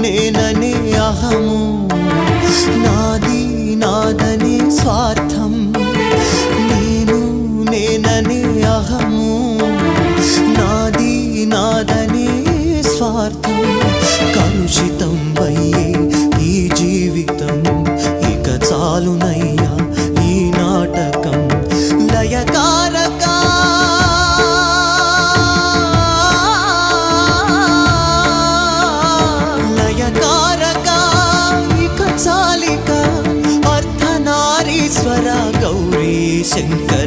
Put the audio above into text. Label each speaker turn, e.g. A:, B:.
A: నేననే అహము, నాది నాదనే స్వార్థం. నేను నేననే అహము, నాది నాదనే స్వార్థం. కలుషితం అయ్యే ఈ జీవితం, ఇక చాలునయ్యా ఈ నాటకం. లయకారక లయకారక ఇక చాలిక అర్ధనారీశ్వర గౌరీ శంకర